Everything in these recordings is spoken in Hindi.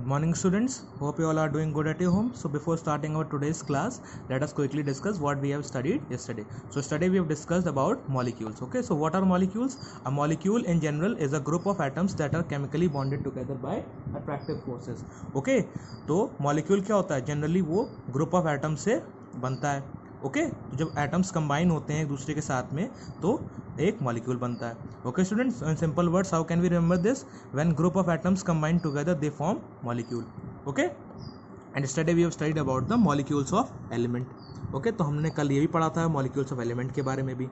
Good morning students, hope you all are doing good at your home. So before starting our today's class, let us quickly discuss what we have studied yesterday. So yesterday we have discussed about molecules. Okay, so what are molecules? A molecule in general is a group of atoms that are chemically bonded together by attractive forces. Okay, तो molecule क्या होता है? Generally वो group of atoms से बनता है. ओके तो जब एटम्स कंबाइन होते हैं एक दूसरे के साथ में तो एक मॉलिक्यूल बनता है. Okay students, in simple words how can we remember this? When group of atoms combine together they form molecule. Okay and study we have studied about the molecules of element. Okay तो हमने कल ये भी पढ़ा था मॉलिक्यूल्स ऑफ एलिमेंट के बारे में भी.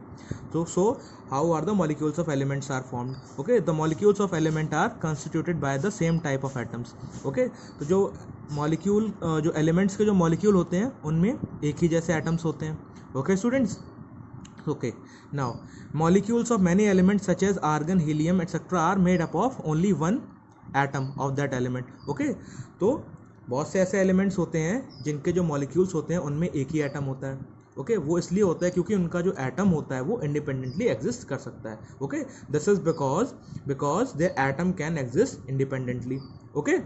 तो so how are the molecules of elements are formed? Okay the molecules of element are constituted by the same type of atoms. Okay तो जो मॉलिक्यूल जो एलिमेंट्स के जो मॉलिक्यूल होते हैं उनमें एक ही जैसे एटम्स होते हैं. Okay students, okay now molecules of many elements such as argon, helium etc are made up of only one atom of that element. okay तो बहुत से ऐसे एलिमेंट्स होते हैं जिनके जो मॉलिक्यूल्स होते हैं उनमें एक ही एटम होता है. ओके वो इसलिए होता है क्योंकि उनका जो एटम होता है वो इंडिपेंडेंटली एग्जिस्ट कर सकता है. Okay this is because their atom can exist independently. Okay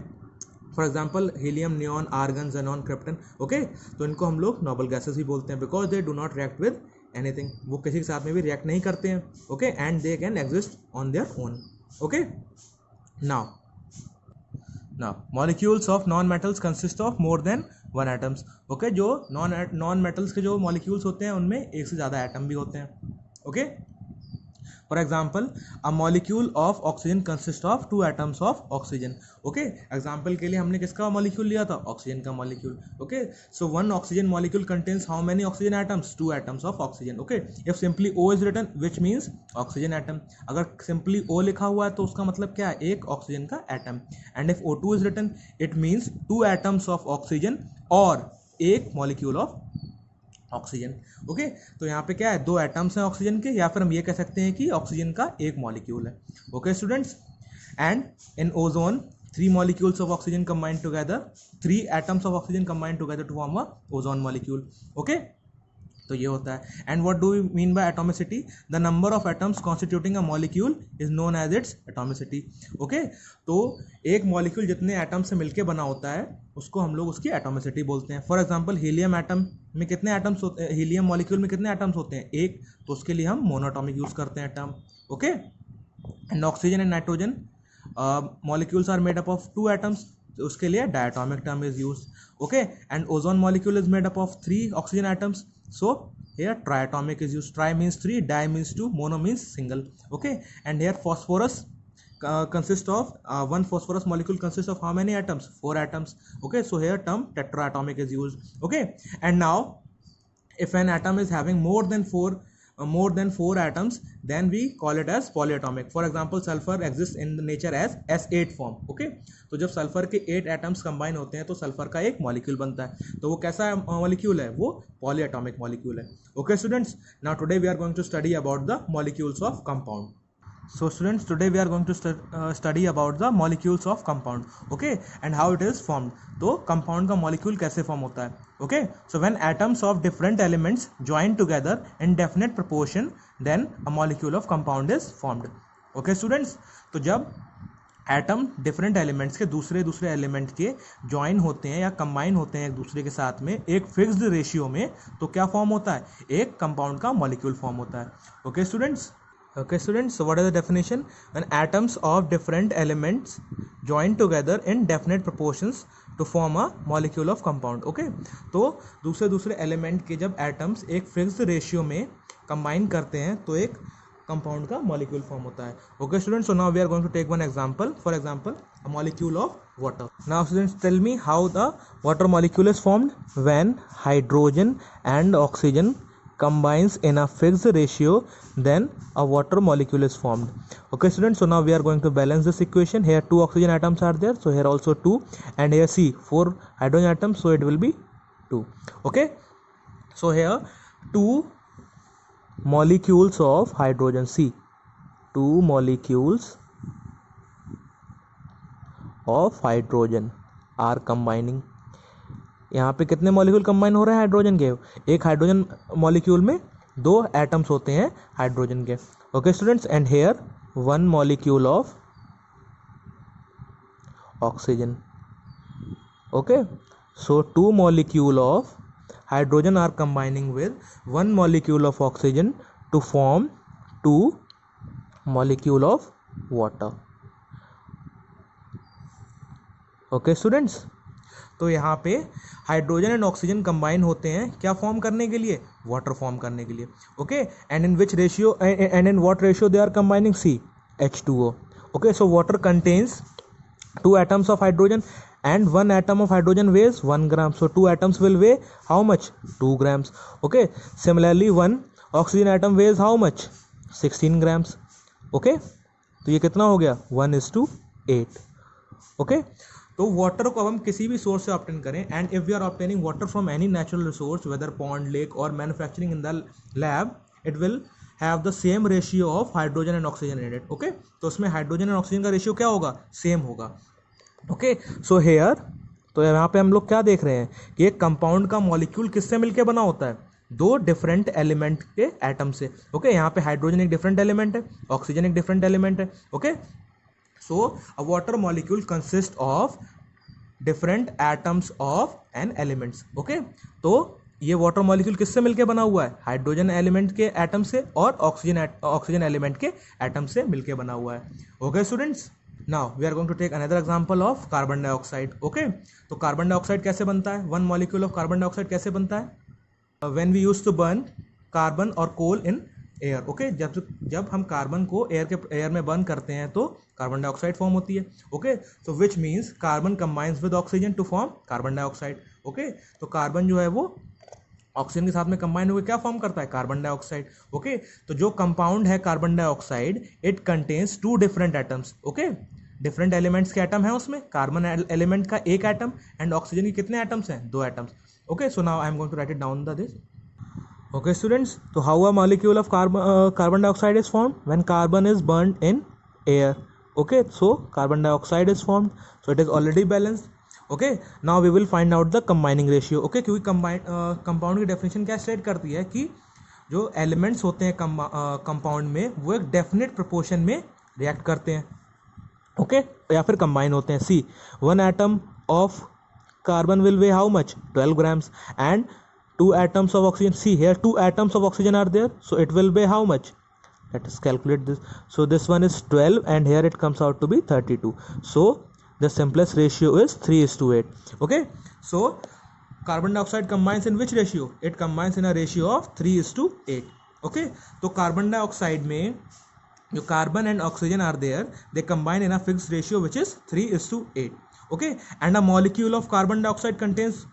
for example helium, neon, argon, xenon, krypton. Okay तो इनको हम लोग नोबल गैसेस भी बोलते हैं because they do not react with anything. वो किसी के साथ में भी रिएक्ट नहीं करते हैं. Okay and they can exist on their own. Okay now molecules of non metals consist of more than one atoms. Okay जो नॉन मेटल्स के जो मॉलिक्यूल्स होते हैं उनमें एक से ज़्यादा एटम भी होते हैं. Okay for example a molecule of oxygen consist of 2 atoms of oxygen. Okay example के लिए हमने किसका मॉलिक्यूल लिया था? ऑक्सीजन का molecule. Okay so one oxygen molecule contains how many oxygen atoms? 2 atoms of oxygen. Okay if simply O is written which means oxygen atom. अगर सिंपली O लिखा हुआ है तो उसका मतलब क्या है? एक ऑक्सीजन का atom. And if O2 is written it means 2 atoms of oxygen और एक मॉलिक्यूल ऑफ ऑक्सीजन. ओके तो यहाँ पे क्या है? 2 एटम्स हैं ऑक्सीजन के, या फिर हम ये कह सकते हैं कि ऑक्सीजन का एक मॉलिक्यूल है. Okay students, and in ozone 3 molecules of oxygen combined together, 3 atoms of oxygen combined together to form a ozone molecule. Okay तो ये होता है. And what do we mean by atomicity? The number of atoms constituting a molecule is known as its atomicity. Okay तो एक मॉलिक्यूल जितने एटम से मिलके बना होता है उसको हम लोग उसकी एटॉमिसिटी बोलते हैं. फॉर एग्जांपल हीलियम एटम में कितने एटम्स होते हैं? हीलियम मॉलिक्यूल में कितने एटम्स होते हैं? एक. तो उसके लिए हम मोनोटॉमिक यूज करते हैं term. Okay and oxygen and nitrogen molecules are made up of 2 atoms. उसके लिए diatomic term is used. Okay and ozone molecule is made up of 3 oxygen atoms. So here triatomic is used. Tri means 3, di means 2, mono means single. Okay and here phosphorus consists of one phosphorus molecule consists of how many atoms? 4 atoms. Okay so here term tetraatomic is used. Okay and now if an atom is having more than 4 atoms then we call it as polyatomic. For example sulfur exists in the nature as S8 form. okay तो जब सल्फर के 8 एटम्स कंबाइन होते हैं तो सल्फर का एक मॉलिक्यूल बनता है. तो वो कैसा मॉलिक्यूल है? वो पॉलीएटॉमिक मॉलिक्यूल है. Okay students, now today we are going to study about the molecules of compound. So students, today we are going to study about the molecules of compound. Okay and how it is formed. तो compound का molecule कैसे form होता है? Okay so when atoms of different elements join together in definite proportion then a molecule of compound is formed. Okay students, तो जब एटम डिफरेंट एलिमेंट्स के दूसरे एलिमेंट के ज्वाइन होते हैं या कंबाइन होते हैं एक दूसरे के साथ में एक फिक्स्ड रेशियो में, तो क्या फॉर्म होता है? एक कंपाउंड का मॉलिक्यूल फॉर्म होता है. Okay students, so what is the definition? When atoms of different elements join together in definite proportions to form a molecule of compound. okay तो दूसरे एलिमेंट के जब एटम्स एक फिक्स्ड रेशियो में कंबाइन करते हैं तो एक कंपाउंड का मॉलिक्यूल फॉर्म होता है. Okay students, so now we are going to take one example. For example a molecule of water. Now students tell me how the water molecule is formed. When hydrogen and oxygen combines in a fixed ratio then a water molecule is formed. Okay students, so now we are going to balance this equation. Here 2 oxygen atoms are there, so here also 2, and here see 4 hydrogen atoms, so it will be 2. okay so here 2 molecules of hydrogen, see 2 molecules of hydrogen are combining. यहाँ पे कितने मॉलिक्यूल कंबाइन हो रहे हैं हाइड्रोजन के? एक हाइड्रोजन मॉलिक्यूल में 2 एटम्स होते हैं हाइड्रोजन के. Okay students and here 1 molecule of oxygen. Okay, so two molecule of hydrogen are combining with one molecule of oxygen to form two molecule of water. Okay students, तो यहाँ पे हाइड्रोजन एंड ऑक्सीजन कंबाइन होते हैं क्या फॉर्म करने के लिए, वाटर फॉर्म करने के लिए. Okay, and in which ratio and in what ratio they are combining, see H2O. Okay, so water contains 2 atoms of hydrogen and 1 atom of hydrogen weighs 1 gram, so 2 atoms will weigh how much, 2 grams. Okay, similarly 1 oxygen atom weighs how much, 16 grams. Okay, तो ये कितना हो गया, 1:8. ओके, तो वाटर को अब हम किसी भी सोर्स से ऑब्टेन करें, and if we are obtaining water from any natural resource whether pond, lake और manufacturing in the lab, it will have the same ratio of hydrogen and oxygen in it. Okay, तो उसमें हाइड्रोजन एंड ऑक्सीजन का रेशियो क्या होगा, सेम होगा. ओके, सो हेयर, तो यहाँ पे हम लोग क्या देख रहे हैं कि एक कंपाउंड का मॉलिक्यूल किससे मिलके बना होता है, दो डिफरेंट एलिमेंट के एटम से. ओके, यहाँ पे हाइड्रोजन एक डिफरेंट एलिमेंट है, ऑक्सीजन एक डिफरेंट एलिमेंट है. Okay, so a water molecule consists of different atoms of an elements. okay, तो ये वाटर मॉलिक्यूल किससे मिलके बना हुआ है, हाइड्रोजन एलिमेंट के एटम से और ऑक्सीजन एलिमेंट के एटम से मिलके बना हुआ है. Okay students, now we are going to take another example of carbon dioxide. Okay, तो कार्बन डाइऑक्साइड कैसे बनता है, one molecule of carbon dioxide कैसे बनता है, when we use to burn carbon और कोल इन एयर. ओके, जब हम कार्बन को एयर में बर्न करते हैं तो कार्बन डाइऑक्साइड फॉर्म होती है. ओके, तो which means carbon combines with oxygen to form carbon dioxide. Okay, तो कार्बन जो है वो ऑक्सीजन के साथ में कंबाइन होकर क्या फॉर्म करता है, कार्बन डाइऑक्साइड. ओके, तो जो कंपाउंड है carbon dioxide, it contains 2 different atoms. Okay, different elements के एटम है उसमें, कार्बन एलिमेंट का एक एटम एंड ऑक्सीजन के कितने एटम्स हैं, 2 atoms. Okay, so now I am going to write it down the this. Okay students, so how a molecule of carbon dioxide is formed, when carbon is burned in air. Okay, so carbon dioxide is formed, so it is already balanced. Okay, now we will find out the combining ratio. Okay, क्योंकि कंपाउंड की डेफिनेशन क्या स्टेट करती है कि जो एलिमेंट्स होते हैं कंपाउंड में वो एक डेफिनेट प्रोपोर्शन में रिएक्ट करते हैं. ओके, या फिर कंबाइन होते हैं. सी, 1 atom of carbon will weigh how much, 12 grams, and 2 atoms of oxygen, see here 2 atoms of oxygen are there, so it will weigh how much, let us calculate this. So this one is 12 and here it comes out to be 32, so the simplest ratio is 3:8. Okay, so carbon dioxide combines in which ratio, it combines in a ratio of 3:8. Okay, तो carbon dioxide में जो carbon and oxygen are there, they combine in a fixed ratio which is 3:8. Okay, and a molecule of carbon dioxide contains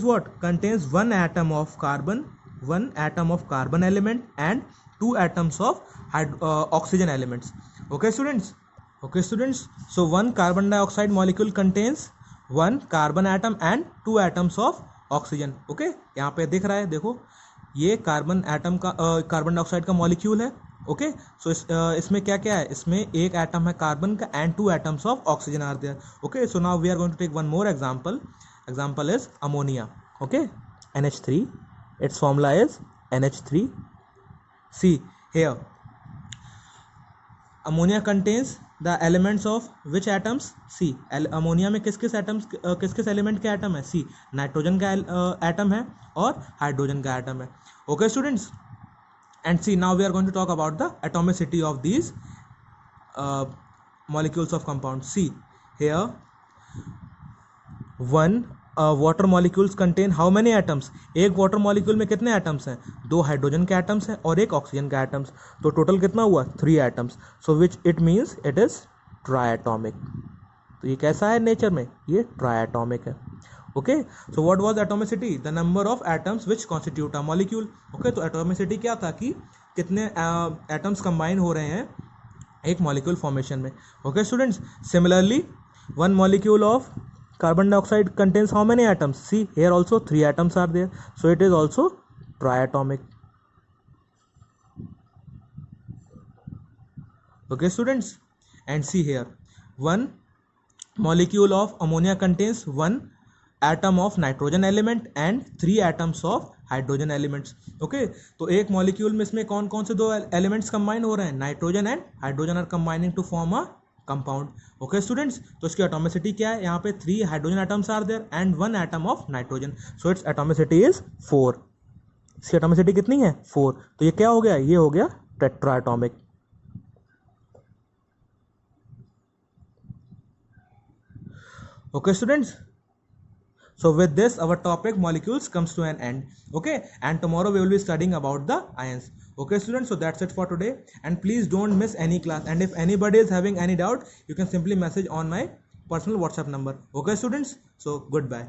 what, contains 1 atom of carbon element and 2 atoms of oxygen elements. Okay students, so one carbon dioxide molecule contains 1 carbon atom and 2 atoms of oxygen. Okay, यहाँ पे दिख रहा है, देखो ये कार्बन डाइऑक्साइड का मॉलिक्यूल है. ओके, सो इसमें क्या क्या है, इसमें एक एटम है कार्बन का and 2 atoms of oxygen are there. Okay, so now we are going to take one more example. Example is ammonia. Okay, NH3, its formula is NH3. See here, ammonia contains the elements of which atoms, see ammonia में किस एलिमेंट के एटम है, सी नाइट्रोजन का एटम है और हाइड्रोजन का एटम है. Okay students, and see now we are going to talk about the atomicity of these molecules of compounds. See here, one water molecules contain how many atoms, एक वाटर मॉलिक्यूल में कितने एटम्स हैं, 2 हाइड्रोजन के एटम्स हैं और एक ऑक्सीजन का एटम्स, तो टोटल कितना हुआ, 3 atoms. So which it means it is triatomic. तो ये कैसा है नेचर में, ये ट्राइएटॉमिक है. Okay, so what was atomicity, the number of atoms which constitute a molecule. Okay, तो एटोमिसिटी क्या था कि कितने एटम्स कंबाइन हो रहे हैं एक मॉलिक्यूल फॉर्मेशन में. Okay students, similarly one molecule of carbon dioxide contains how many atoms, see here also 3 atoms are there, so it is also triatomic. Okay students, and see here, one molecule of ammonia contains 1 atom of nitrogen element and 3 atoms of hydrogen elements. Okay, तो एक मॉलिक्यूल में इसमें कौन कौन से 2 एलिमेंट्स कंबाइन हो रहे हैं, nitrogen and hydrogen are combining to form a compound. Okay students, तो इसकी एटॉमिसिटी क्या है, यहाँ पे 3 hydrogen atoms are there and 1 atom of nitrogen, so its atomicity is 4. इसकी एटॉमिसिटी कितनी है 4. तो ये क्या हो गया, ये हो गया tetra atomic. Okay students, so with this our topic molecules comes to an end. Okay, and tomorrow we will be studying about the ions. Okay students, so that's it for today, and please don't miss any class, and if anybody is having any doubt you can simply message on my personal WhatsApp number. Okay students, so goodbye.